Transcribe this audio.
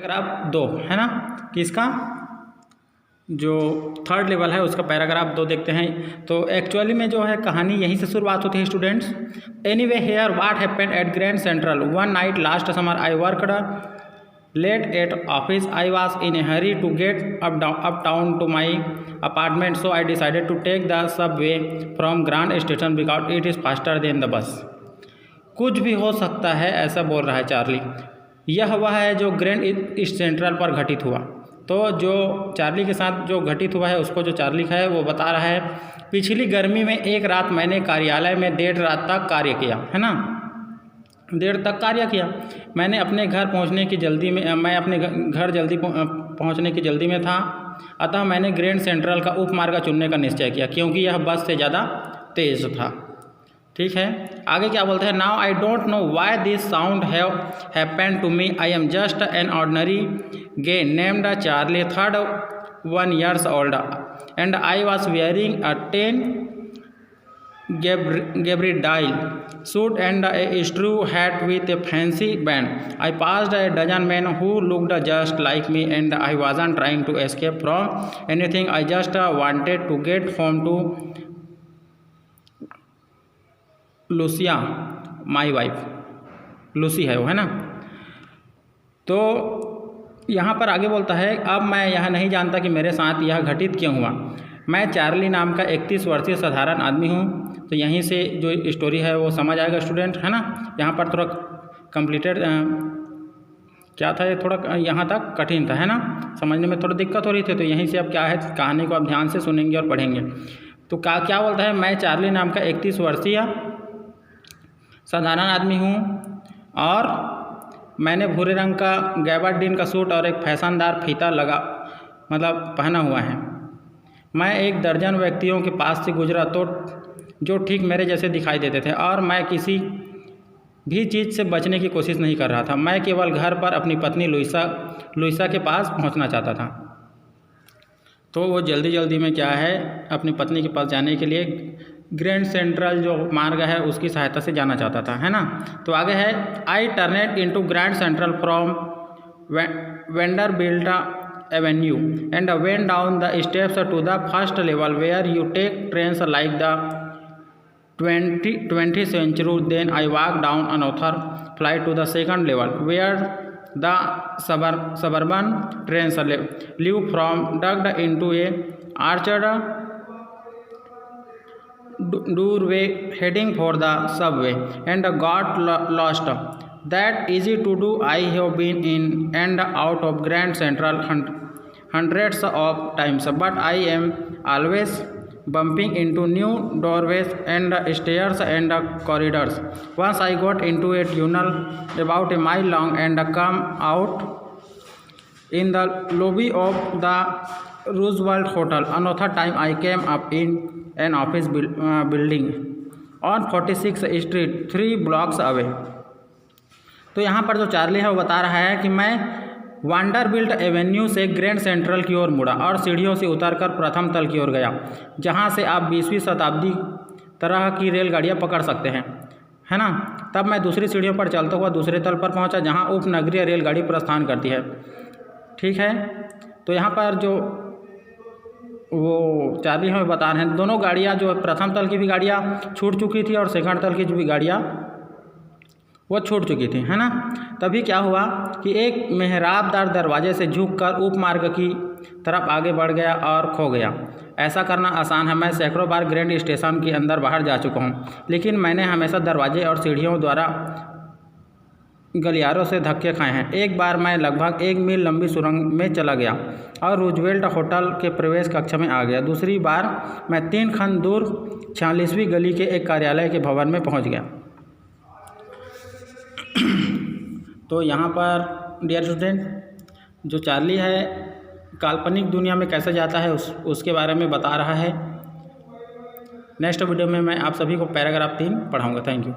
Paragraph 2 है ना, किसका जो थर्ड लेवल है उसका पैराग्राफ 2 देखते हैं। तो एक्चुअली में जो है कहानी यहीं से शुरुआत होती है students. Anyway here what happened at Grand Central one night last summer I worked late at office I was in a hurry to get uptown to my apartment so I decided to take the subway from grand station because it is faster than the bus. कुछ भी हो सकता है ऐसा बोल रहा है Charlie. यह वह है जो ग्रैंड ईस्ट सेंट्रल पर घटित हुआ। तो जो चार्ली के साथ जो घटित हुआ है उसको जो चार्ली है वो बता रहा है, पिछली गर्मी में एक रात मैंने कार्यालय में देर रात तक कार्य किया, है ना, देर तक कार्य किया। मैंने अपने घर पहुंचने की जल्दी में मैं अपने घर जल्दी पहुंचने की जल्दी में था, अतः मैंने ग्रैंड सेंट्रल का उपमार्ग चुनने का निश्चय किया क्योंकि यह बस से ज़्यादा तेज़ था। ठीक है, आगे क्या बोलते हैं, now I don't know why this sound have happened to me, I am just an ordinary guy named Charlie 31 years old and I was wearing a 10 Gabrielle suit and a straw hat with a fancy band. I passed a dozen men who looked just like me and I wasn't trying to escape from anything. I just wanted to get home to Lucia my wife, Lucy है वो, है ना। तो यहाँ पर आगे बोलता है, अब मैं यह नहीं जानता कि मेरे साथ यह घटित क्यों हुआ। मैं चार्ली नाम का 31 वर्षीय साधारण आदमी हूँ। तो यहीं से जो स्टोरी है वो समझ आएगा स्टूडेंट, है ना। यहाँ पर थोड़ा कंप्लीटेड क्या था, ये थोड़ा यहाँ तक कठिन था, है ना, समझने में थोड़ी दिक्कत हो रही थी। तो यहीं से अब क्या है, कहानी को आप ध्यान से सुनेंगे और पढ़ेंगे। तो क्या बोलता है, मैं चार्ली नाम का 31 वर्षीय साधारण आदमी हूँ और मैंने भूरे रंग का गैबार्डिन का सूट और एक फैशनदार फीता पहना हुआ है। मैं एक दर्जन व्यक्तियों के पास से गुजरा तो जो ठीक मेरे जैसे दिखाई देते थे और मैं किसी भी चीज़ से बचने की कोशिश नहीं कर रहा था। मैं केवल घर पर अपनी पत्नी लुइसा के पास पहुंचना चाहता था। तो वो जल्दी में क्या है, अपनी पत्नी के पास जाने के लिए ग्रैंड सेंट्रल जो मार्ग है उसकी सहायता से जाना चाहता था, है ना। तो आगे है, I turned into Grand Central from Vanderbilt Avenue and went down the steps to the first level where you take trains like the 20th century. Then I walked down another flight to the second level where the suburban trains leave from ducked into a arched doorway heading for the subway and got lost. That easy to do. I have been in and out of Grand Central hundreds of times, but I am always bumping into new doorways and stairs and corridors. Once I got into a tunnel about a mile long and come out in the lobby of the Roosevelt Hotel. Another time I came up in an office building on 46th Street 3 blocks away. तो यहाँ पर जो Charlie है वो बता रहा है कि मैं वांडरबिल्ट एवेन्यू से ग्रैंड सेंट्रल की ओर मुड़ा और सीढ़ियों से उतरकर प्रथम तल की ओर गया, जहाँ से आप 20वीं शताब्दी तरह की रेलगाड़ियाँ पकड़ सकते हैं, है ना। तब मैं दूसरी सीढ़ियों पर चलता हुआ दूसरे तल पर पहुँचा जहाँ उपनगरीय रेलगाड़ी प्रस्थान करती है। ठीक है, तो यहाँ पर जो वो चार्ली हमें बता रहे हैं, दोनों गाड़ियाँ जो प्रथम तल की भी गाड़ियाँ छूट चुकी थी और सेकंड तल की जो भी गाड़ियाँ वो छूट चुकी थी, है ना। तभी क्या हुआ कि एक मेहराबदार दरवाजे से झुककर उपमार्ग की तरफ आगे बढ़ गया और खो गया। ऐसा करना आसान है, मैं सैकड़ों बार ग्रैंड स्टेशन के अंदर बाहर जा चुका हूँ, लेकिन मैंने हमेशा दरवाजे और सीढ़ियों द्वारा गलियारों से धक्के खाए हैं। एक बार मैं लगभग 1 मील लंबी सुरंग में चला गया और रूजवेल्ट होटल के प्रवेश कक्ष में आ गया। दूसरी बार मैं 3 खंड दूर 46वीं गली के एक कार्यालय के भवन में पहुँच गया। तो यहाँ पर डियर स्टूडेंट जो चार्ली है काल्पनिक दुनिया में कैसे जाता है उसके बारे में बता रहा है। नेक्स्ट वीडियो में मैं आप सभी को पैराग्राफ 3 पढ़ाऊँगा। Thank you.